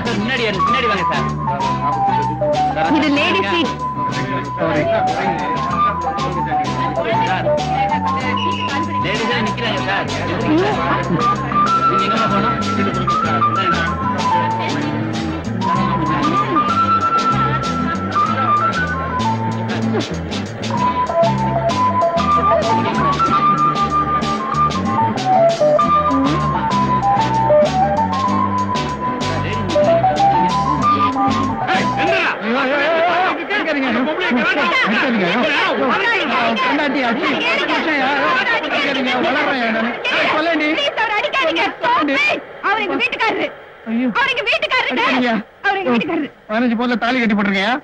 Sir முன்னாடி பின்னாடி வாங்க சார். இது லேடி சீட். லேடிஸா நிக்கிறாங்க சார். நீங்க எங்கம்மா போகணும்? தாலி கட்டி போட்டிருக்கேன்.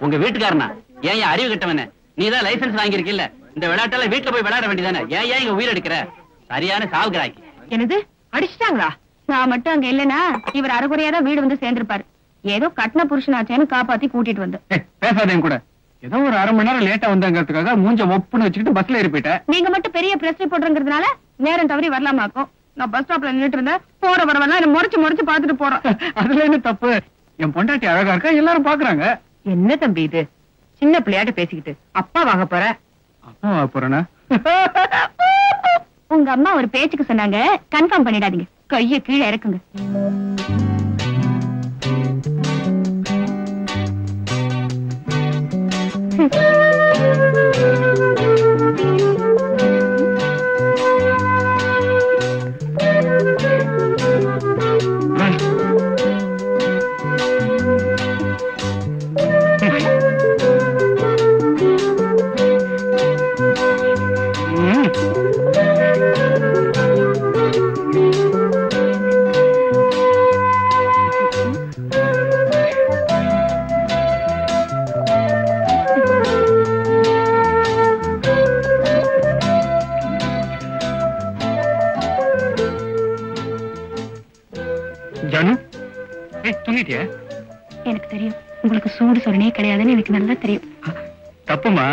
உங்க வீட்டுக்காரனா? ஏன் அறிவு கட்டவன? நீதான் லைசன்ஸ் வாங்கியிருக்கில்ல, இந்த விளையாட்டெல்லாம் வீட்டுல போய் விளையாட வேண்டியதானே? ஏன் ஏன் இங்க உயிர் எடுக்கிற? சரியான சாவுகிறாய். என்னது அடிச்சுட்டாங்களா? நான் மட்டும் அங்க இல்லனா இவர் அரைகுறையாதான் வீடு வந்து சேர்ந்திருப்பாரு. ஏதோ கட்டின புருஷனாச்சேன்னு காப்பாத்தி கூட்டிட்டு வந்து. பேசாதேன் கூட. ஏதோ ஒரு அரை மணி நேரம் லேட்டா வந்தாங்கிறதுக்காக மூஞ்ச ஒப்புன்னு வச்சுக்கிட்டு பஸ்ல ஏறி போயிட்டேன். நீங்க மட்டும் பெரிய பிரஸ் ரிப்போர்ட்ங்கிறதுனால நேரம் தவறி வரலாமாக்கும். நான் பஸ் ஸ்டாப்ல நின்னுட்டு இருந்தேன். போற வரவெல்லாம் என்ன முறைச்சு பாத்துட்டு போறோம். அதுல என்ன தப்பு? என் பொண்டாட்டி அழகா இருக்கா, எல்லாரும் பாக்குறாங்க. என்ன தம்பி இது? சின்ன பிள்ளையாட்ட பேசிக்கிட்டு அப்பா வாங்க போற. அப்பா வாங்க போறேனா? உங்க அம்மா ஒரு பேச்சுக்கு சொன்னாங்க, கன்ஃபார்ம் பண்ணிடாதீங்க. கைய கீழே இறக்குங்க. தூங்கிட்டியா? எனக்கு தெரியும் உங்களுக்கு சூடு சொரணே கிடையாதுன்னு எனக்கு நல்லா தெரியும். தப்புமா?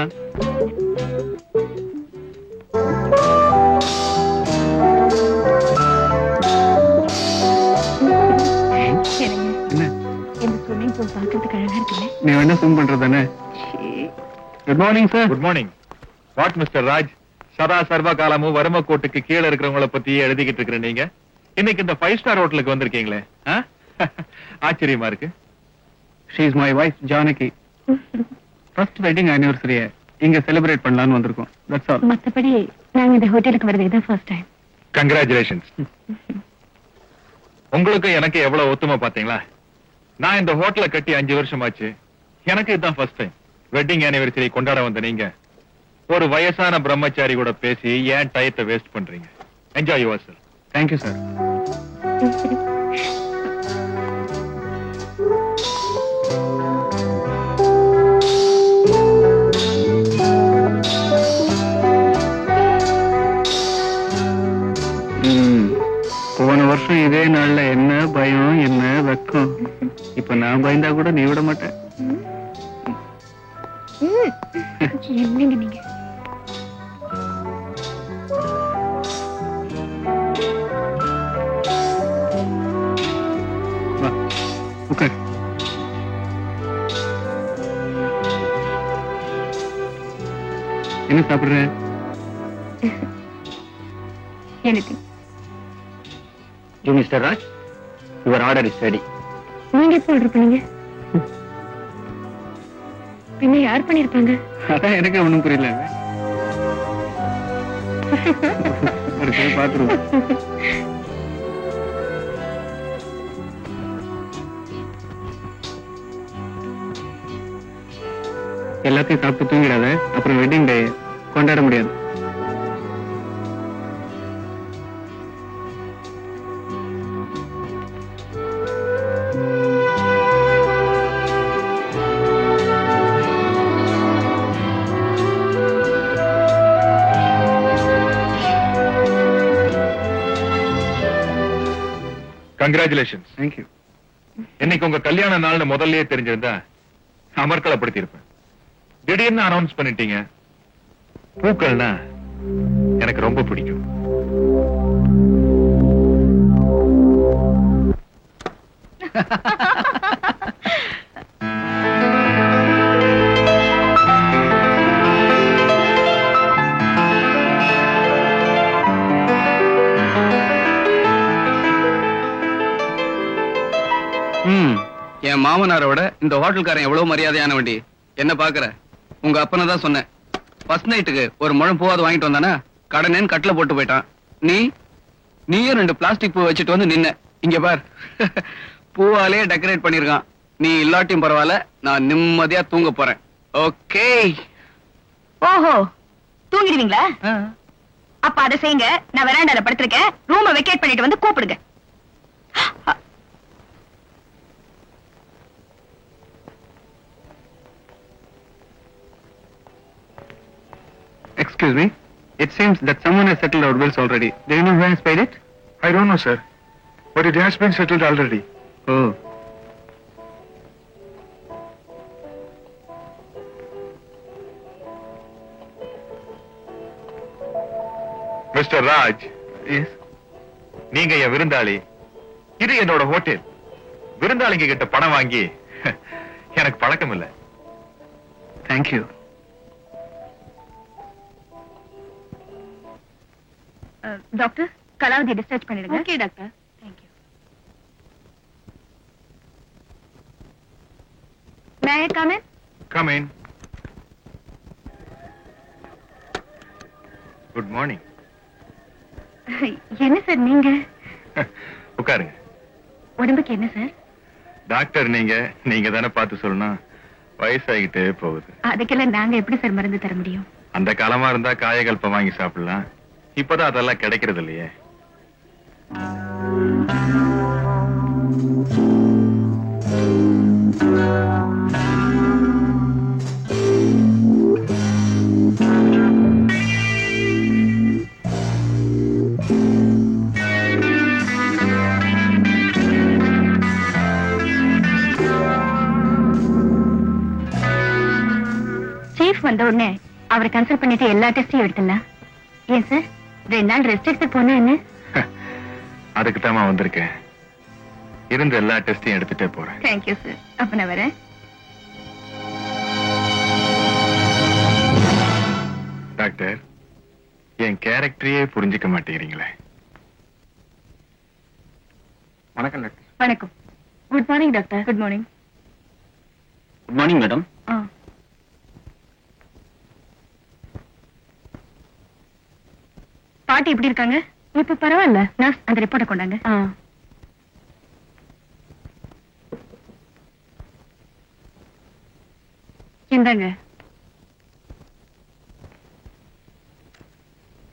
பாக்கிறதுக்கு அழகா இருக்குல்ல? நீ என்ன சூம் பண்றதானே? Good morning sir. Good morning. What mister Raj, சதா சர்வ காலமும் வறும கோட்டுக்கு கீழே இருக்கிறவங்கள பத்தி எழுதிக்கிட்டு இருக்கிற நீங்க இன்னைக்கு இந்த 5 ஸ்டார் ஹோட்டலுக்கு வந்திருக்கீங்களே, ஆச்சரியமா இருக்கு. She is my wife Janaki. First wedding anniversary இங்க செலிப்ரேட் பண்ணலாம்னு வந்திருக்கோம். That's all. மத்தபடி நாங்க இந்த ஹோட்டலுக்கு வரது இதான் ஃபர்ஸ்ட் டைம். கங்க்ராச்சுலேஷன்ஸ். உங்களுக்கு எனக்கு எவ்வளவு ஒத்துமை பாத்தீங்களா? நான் இந்த ஹோட்டலை கட்டி 5 வருஷம் ஆச்சு. எனக்கு இதுதான் ஃபர்ஸ்ட் டைம். வெட்டிங் ஆனிவர்சரி கொண்டாட வந்த நீங்க ஒரு வயசான பிரம்மச்சாரி கூட பேசி ஏன் டயத்தை வேஸ்ட் பண்றீங்க? Enjoy your self. Thank you sir. போன வருஷம் இதே நாள்ல என்ன பயம் என்ன வெக்கம். இப்ப நான் பயந்தா கூட நீ விட மாட்டேன். என்னங்க நீங்க? உட்கார். என்ன சாப்பிடுற? எனக்கு You Mr. Raj, your order is ready. நீங்க எப்போ ஆர்டர் பண்ணீங்க? பின்ன யார் பண்ணிருப்பாங்க? அதான் எனக்கு ஒண்ணும் புரியல. பாத்துருவோம். எல்லாத்தையும் சாப்பிட்டு தூங்கிடாத, அப்புறம் வெட்டிங் டே கொண்டாட முடியாது. கங்க்ராச்சுலேஷன்ஸ். Thank you. இன்னைக்கு உங்க கல்யாண நாள்னு முதல்லயே தெரிஞ்சிருந்தா அமர்க்கலப்படுத்தி இருப்பேன். திடீர்னு அனௌன்ஸ் பண்ணிட்டீங்க. பூக்கள்னா எனக்கு ரொம்ப பிடிக்கும். என் மாமனாரோட இந்த ஹோட்டல்காரன் எவ்வளவு மரியாதையான வண்டி. என்ன பாக்குற? உங்க அப்பனை தான் சொன்னேன். ஃபர்ஸ்ட் நைட்டுக்கு ஒரு முழம் பூவாது வாங்கிட்டு வந்தானா கடனேன்னு கட்டில போட்டு போயிட்டான். நீயும் 2 பிளாஸ்டிக் பூ வச்சுட்டு வந்து நின்ன. இங்க பார், பூவாலே டெக்கரேட் பண்ணிருக்கான். நீ இல்லாட்டியும் பரவாயில்ல, நான் நிம்மதியா தூங்க போறேன். ஓகே? ஓஹோ, தூங்கிடுவீங்களா? அப்ப அதை செய்யுங்க. நான் வெராண்டால படுத்திருக்கேன். ரூமை வெக்கேட் பண்ணிட்டு வந்து கூப்பிடுங்க. Excuse me. It seems that someone has settled our bills already. Do you know who has paid it? I don't know, sir. But it has been settled already. Oh. Mr. Raj. Yes. நீங்க என் விருந்தாளி. இது என்னோட hotel. விருந்தாளிங்க கிட்ட பணம் வாங்கி எனக்கு பழக்கம் இல்ல. Thank you. Doctor, Kalavathi discharge பண்ணிடுங்க. Okay doctor. Thank you. May I come in? Come in. Good morning. என்ன சார் நீங்க? உட்காருங்க. உடம்புக்கு என்ன சார்? டாக்டர் நீங்க தானே பார்த்து சொல்லணும். வயசாகிட்டே போகுது. அதுக்கெல்லாம் நாங்க எப்படி சார் மருந்து தர முடியும்? அந்த காலமா இருந்தா காயகல்பம் வாங்கி சாப்பிடலாம். இப்பதான் அதெல்லாம் கிடைக்கிறது இல்லையே. சீஃப் வந்த உடனே அவரை கன்சல்ட் பண்ணிட்டு எல்லா டெஸ்டையும் எடுத்துடலாம். ஏன் சார் 2 நாள் ரெஸ்ட் எடுத்து போனா என்ன? அதுக்கு தான் வந்திருக்கேன். இருந்த எல்லா டெஸ்டையும் எடுத்துட்டே போறேன். Thank you sir. அப்ப நான் வரேன். டாக்டர், என் கேரக்டரையே புரிஞ்சுக்க மாட்டேங்கிறீங்களே. வணக்கம் டாக்டர். வணக்கம். Good morning doctor. Good morning. Good morning madam. பாட்டி எப்படி இருக்காங்க? இப்ப பரவாயில்ல. நர்ஸ் அந்த ரிப்போர்ட்டை கொண்டாங்க. இந்தாங்க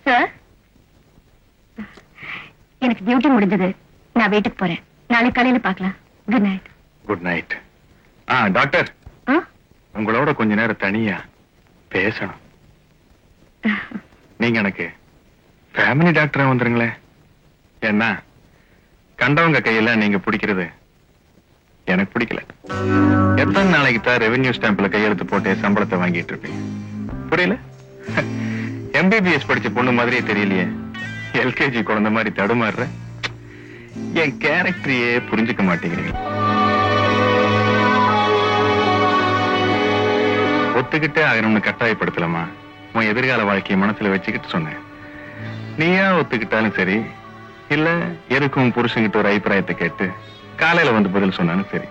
சார். எனக்கு டியூட்டி முடிஞ்சது. நான் வீட்டுக்கு போறேன். நாளை காலையில பார்க்கலாம். Good night. Good night. Doctor, உங்களோட கொஞ்ச நேரம் தனியா பேசணும். நீங்க எனக்கு ஃபேமிலி டாக்டரா வந்துருங்களேன். என்ன கண்டவங்க கையெல்லாம் நீங்க பிடிக்கிறது எனக்கு பிடிக்கல. எத்தனை நாளைக்கு தான் ரெவென்யூ ஸ்டாம்ப்ல கையெழுத்து போட்டு சம்பளத்தை வாங்கிட்டு இருப்பீங்க? புரியல? MBBS படிச்ச பொண்ணு மாதிரியே தெரியலையே. LKG குழந்தை மாதிரி தடுமாறுற. என் கேரக்டரையே புரிஞ்சுக்க மாட்டேங்கிறீங்க. ஒத்துக்கிட்டே ஆகணும்னு கட்டாயப்படுத்தலாமா? உன் எதிர்கால வாழ்க்கையை மனசுல வச்சுக்கிட்டு சொன்னேன். நீயா ஒத்துக்கிட்டாலும் சரி, இல்ல எதுக்கும் புருஷங்கிட்ட ஒரு அபிப்பிராயத்தை கேட்டு காலையில வந்து பதில் சொன்னாலும் சரி.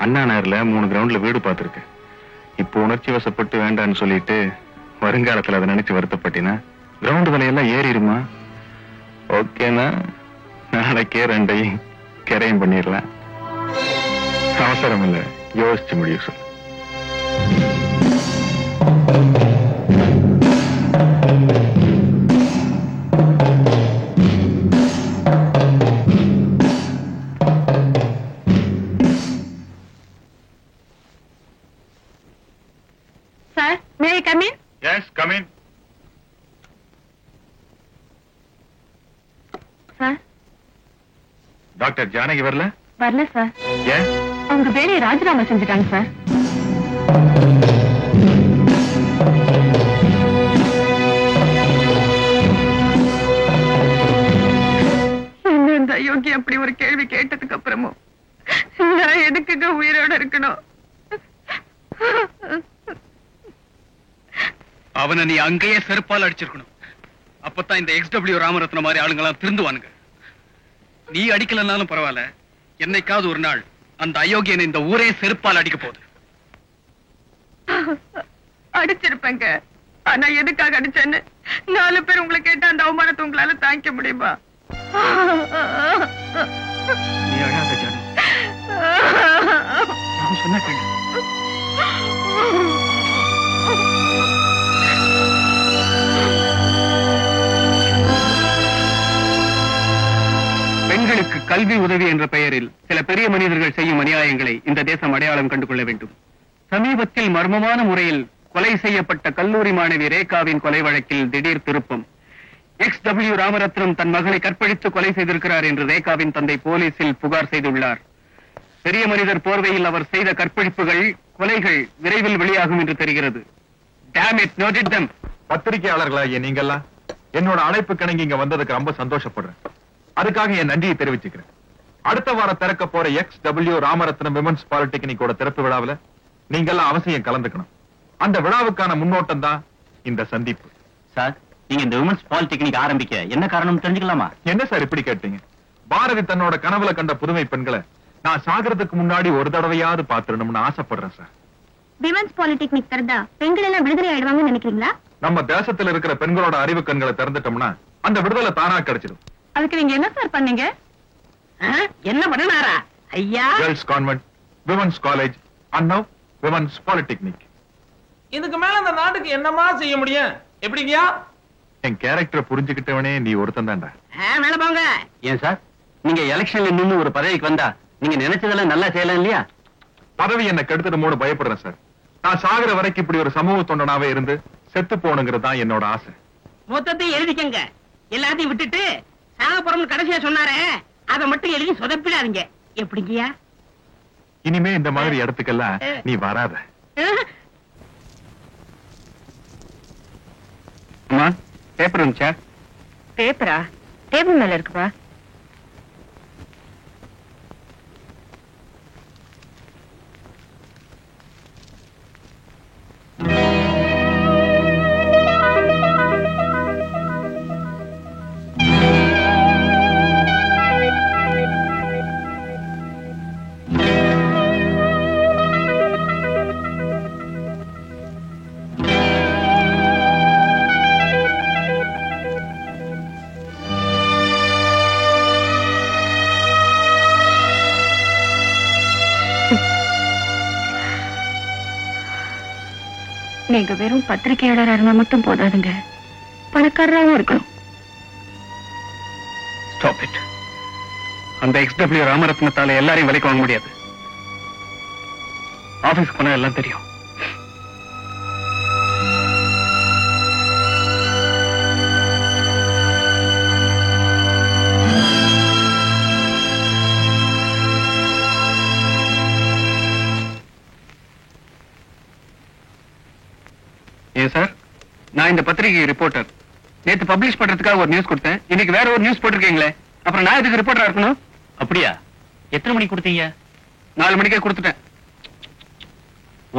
அண்ணா நகர்ல 3 கிரவுண்ட்ல வீடு பார்த்திருக்கேன். இப்போ உணர்ச்சி வசப்பட்டு வேண்டான்னு சொல்லிட்டு வருங்காலத்துல அதை நினைச்சு வருத்தப்பட்டினா கிரவுண்ட் விலையெல்லாம் ஏறிடுமா? ஓகேனா நாளைக்கே 2ஐயும் கரையும் பண்ணிடலாம். அவசரம் இல்ல, யோசிச்சு முடியும் சொல்லு. Sir, may I come in? Yes, come in. Sir, doctor Janaki வரல? வரல சார். ஏன்? அவங்க வேலையை ராஜினாமா செஞ்சுட்டாங்க சார். என்ன இந்த அயோக்கி அப்படி ஒரு கேள்வி கேட்டதுக்கு அப்புறமும் நான் எதுக்குங்க உயிரோட இருக்கணும்? அவனை நீ அங்கேயே செருப்பால் அடிச்சிருக்கணும். அப்பதான் இந்த XW ராமரத்னம் மாதிரி ஆளுங்கெல்லாம் திருந்துவானுங்க. நீ அடிக்கலன்னாலும் பரவாயில்ல, என்னைக்காவது ஒரு நாள் அந்த அயோக்கியனை இந்த ஊரே செருப்பால் அடிக்க போகுது. அடிச்சிருப்பேங்க. ஆனா எதுக்காக அடிச்சேன்னு 4 பேர் உங்களை கேட்டா அந்த அவமானத்தை உங்களால தாங்கிக்க முடியுமா? நீ அழாத ஜானு. நான் சொன்ன கேளு. பெண்களுக்கு கல்வி உதவி என்ற பெயரில் சில பெரிய மனிதர்கள் செய்யும் அநியாயங்களை இந்த தேசம் அடையாளம் கண்டு கொள்ள வேண்டும். சமீபத்தில் மர்மமான முறையில் கொலை செய்யப்பட்ட கல்லூரி மாணவி ரேகாவின் கொலை வழக்கில் திடீர் திருப்பம். XW ராமரத்னம் தன் மகளை கற்பழித்து கொலை செய்திருக்கிறார் என்று ரேகாவின் தந்தை போலீசில் புகார் செய்துள்ளார். பெரிய மனிதர் போர்வையில் அவர் செய்த கற்பழிப்புகள், கொலைகள் விரைவில் வெளியாகும் என்று தெரிகிறது. Damn it, noted them. பத்திரிகையாளர்களாகிய நீங்கெல்லாம் என்னோட அழைப்பு கிணங்கி இங்க வந்ததுக்கு ரொம்ப சந்தோஷப்படுறேன். அதுக்காக என் நன்றியை தெரிவிச்சுக்கிறேன். அடுத்த வாரம் திறக்க போற XW ராமரத்னம் விமன்ஸ் பாலிடெக்னிக்கோட திறப்பு விழாவில் நீங்கெல்லாம் அவசியம் கலந்துக்கணும். அந்த விழாவுக்கான முன்னோட்டம் தான் இந்த சந்திப்பு. சார், நீங்க இந்த விமன்ஸ் பாலிடெக்னிக் ஆரம்பிக்க என்ன காரணம் தெரிஞ்சுக்கலாமா? என்ன சார் இப்படி கேட்டீங்க? பாரதி தன்னோட கனவுல கண்ட புதுமை பெண்களை நான் சாகிறதுக்கு முன்னாடி ஒரு தடவையாவது பாத்துடணும்னு ஆசைப்படுறேன் சார். விமன்ஸ் பாலிடெக்னிக் திறந்தா பெண்கள் எல்லாம் விடுதலை ஆயிடுவாங்கன்னு நினைக்கிறீங்களா? நம்ம தேசத்துல இருக்கிற பெண்களோட அறிவு கண்களை திறந்துட்டோம்னா அந்த விடுதலை தானா கிடைச்சிடும். அதுக்கு நீங்க என்ன சார் பண்ணீங்க? என்ன பண்ணாரா ஐயா? Girls convent, women's college, and women's polytechnic. இதுக்கு மேல அந்த நாட்டுக்கு என்னமா செய்ய முடியும்? எப்படிங்கயா? என் கேரக்டரை புரிஞ்சுக்கிட்டவனே நீ ஒருத்தன் தான்டா. மேல போங்க. ஏன் சார், நீங்க எலெக்ஷன்ல நின்னு ஒரு பதவிக்கு வந்தா நீங்க நினைச்சதெல்லாம் நல்லா செய்யலாம் இல்லையா? பதவி என்ன கெடுத்துடுமோன்னு பயப்படுறேன் சார். நான் சாகுற வரைக்கும் இப்படி ஒரு சமூக தொண்டனாவே இருந்து செத்து போகணுங்கிறது தான் என்னோட ஆசை. மொத்தத்தை எழுதிக்கங்க. எல்லாத்தையும் விட்டுட்டு சாகப்புறம்னு கடைசியா சொன்னாரே அதை மட்டும் எழுதி சொதப்பிடாதீங்க. எப்படிங்கயா? இனிமே இந்த மாதிரி இடத்துக்கெல்லாம் நீ வராத. அம்மா, பேப்பர் இருந்துச்சா? பேப்பரா? டேபிள் மேல இருக்குப்பா. நீங்க வெறும் பத்திரிகையாளரா இருந்தா மட்டும் போதாதுங்க, பணக்காரராகவும் இருக்கணும். Stop it. அந்த XW ராமரத்னத்தால எல்லாரையும் விலைக்கு வாங்க முடியாது. ஆபீஸ்க்கு போனா எல்லாம் தெரியும். ஏன் சார், நான் இந்த பத்திரிகை ரிப்போர்ட்டர். நேத்து பப்ளிஷ் பண்றதுக்காக ஒரு நியூஸ் கொடுத்தேன். இன்னைக்கு வேற ஒரு நியூஸ் போட்டிருக்கீங்களே, அப்புறம் நான் இதுக்கு ரிப்போர்ட்டரா இருக்கணும்? அப்படியா? எத்தனை மணிக்கு கொடுத்தீங்க? 4 மணிக்கே கொடுத்துட்டேன்.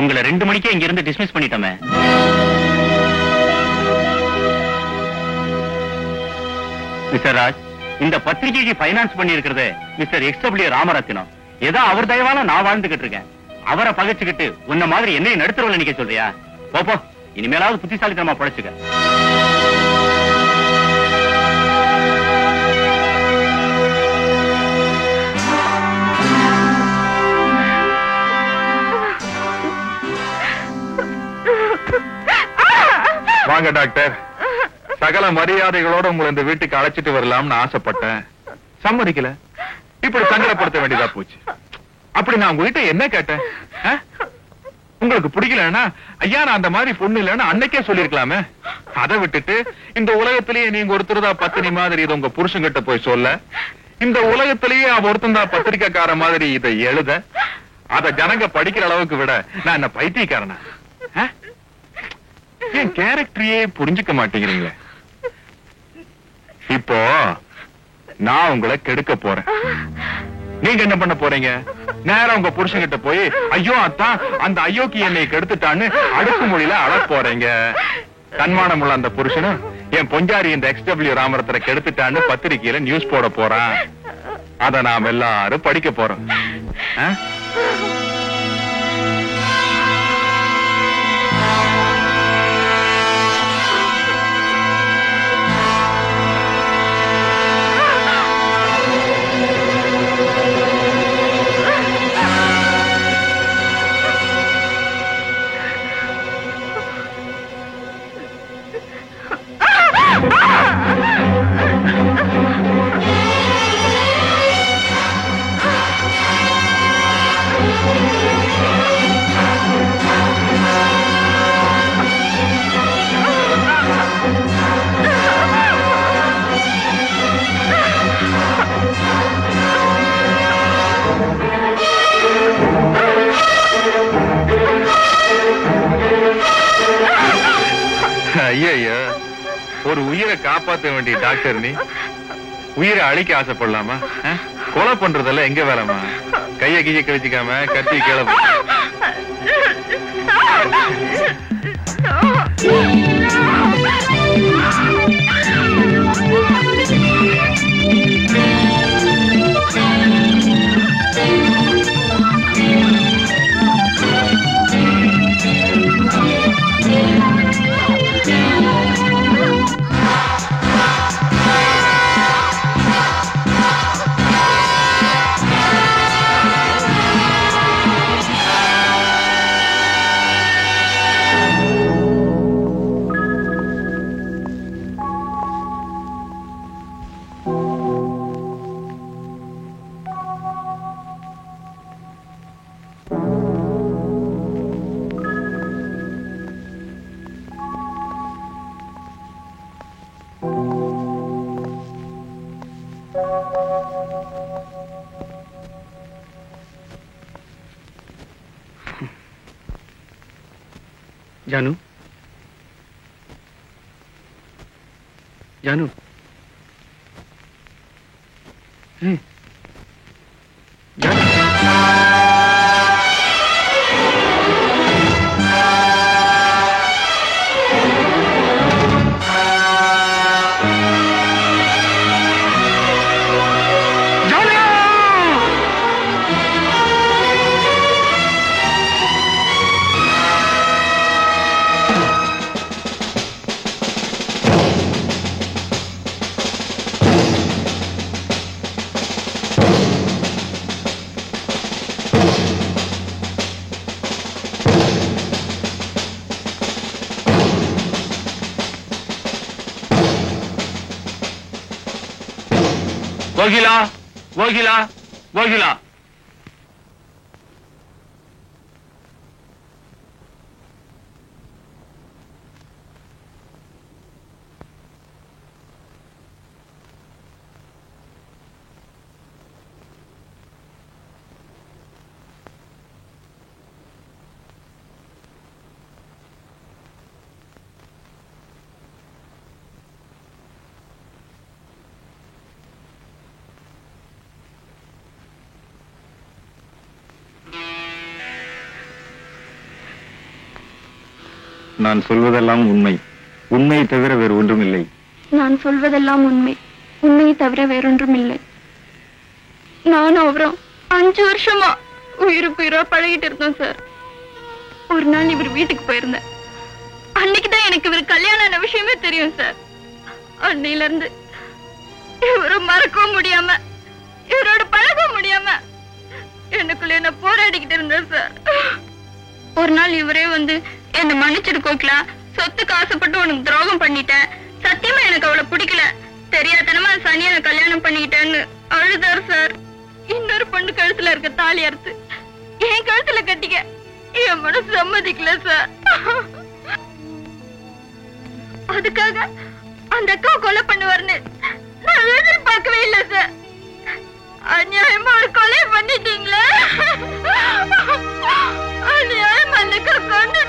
உங்களை 2 மணிக்கே இங்க இருந்து டிஸ்மிஸ் பண்ணிட்டோமே. மிஸ்டர் ராஜ், இந்த பத்திரிகைக்கு பைனான்ஸ் பண்ணி இருக்கிறது மிஸ்டர் XW ராமரத்னம். ஏதோ அவர் தயவால நான் வாழ்ந்துகிட்டு இருக்கேன். அவரை பகைச்சுக்கிட்டு உன்ன மாதிரி என்னையும் நடுத்தரவுல நிக்க சொல்றியா? போப்போ, இனிமேலாவது புத்திசாலித்தனமா படைச்சுக்க. வாங்க டாக்டர். சகல மரியாதைகளோட உங்களை இந்த வீட்டுக்கு அழைச்சிட்டு வரலாம்னு ஆசைப்பட்டேன். சம்மதிக்கல. இப்படி சங்கடப்படுத்த வேண்டியதா போச்சு. அப்படி நான் உங்ககிட்ட என்ன கேட்டேன்? உங்களுக்கு பிடிக்கலன்னா ஐயா நான் அந்த மாதிரி பொண்ணு இல்லைன்னு அன்னைக்கே சொல்லிருக்கலாமே. அதை விட்டுட்டு இந்த உலகத்திலேயே நீங்க ஒருத்தர் தான் பத்தினி மாதிரி இதை உங்க புருஷன்கிட்ட போய் சொல்ல, இந்த உலகத்திலேயே அவ ஒருத்தன் தான் பத்திரிக்கைக்கார மாதிரி இதை எழுத, அத ஜனங்க படிக்கிற அளவுக்கு விட நான் என்ன பைத்தியக்காரனா? என் கேரக்டரையே புரிஞ்சுக்க மாட்டேங்கிறீங்களே. இப்போ நான் உங்களை கெடுக்க போறேன். நீங்க என்ன பண்ண போறீங்க? நேரம் உங்க புருஷன்கிட்ட போய் ஐயோ அத்தான் அந்த ஐயோக்கு என்னை கெடுத்துட்டான்னு அடுக்குமொழியில அழப் போறீங்க. தன்மானம் உள்ள அந்த புருஷனும் என் பொஞ்சாரி இந்த XW ராமரத்தனை கெடுத்துட்டான்னு பத்திரிகையில நியூஸ் போட போறான். அத நாம் எல்லாரும் படிக்க போறோம். ஐயா, ஒரு உயிரை காப்பாற்ற வேண்டிய டாக்டர் நீ உயிரை அழிக்க ஆசைப்படலாமா? கொலை பண்றதெல்லாம் எங்க வேலைமா? கைய கைய கழிச்சுக்காம கத்தி கீழே जानू जानू கோகிலா, கோகிலா, கோகிலா. நான் சொல்வதெல்லாம் உண்மை, உண்மை தவிர வேறு ஒன்றுமில்லை. நான் சொல்வதெல்லாம் உண்மை, உண்மையை தவிர வேறொன்றும் இல்லை. நானும் அவரும் 5 வருஷமா உயிருக்கு உயிரா பழகிட்டு இருந்தோம் சார். ஒரு நாள் இவர் வீட்டுக்கு போயிருந்தேன். அன்னைக்குதான் எனக்கு இவர் கல்யாணம் ஆன விஷயமே தெரியும் சார். அன்னையில இருந்து இவரை மறக்கவும் முடியாம இவரோட பழகவும் முடியாம எனக்குள்ள என்ன போராடிக்கிட்டு இருந்தேன் சார். ஒரு நாள் இவரே வந்து என்ன மன்னிச்சிடு கோகிலா, சொத்துக்கு ஆசைப்பட்டு உனக்கு துரோகம் பண்ணிட்டேன், சத்தியமா எனக்கு அவளை பிடிக்கல, தெரியாதனமா சனியனை கல்யாணம் பண்ணிக்கிட்டேன்னு அழுதார் சார். இன்னொரு பொண்ணு கழுத்துல இருக்க தாலி அறுத்து என் கழுத்துல கட்டிக்க என் மனசு சம்மதிக்கல சார். அதுக்காக அந்த அக்காவை கொலை பண்ணுவார்னு நான் எதிர்பார்க்கவே இல்லை சார். அநியாயமா ஒரு கொலை பண்ணிட்டீங்களே. அநியாயமா அந்த அக்கா கொண்டு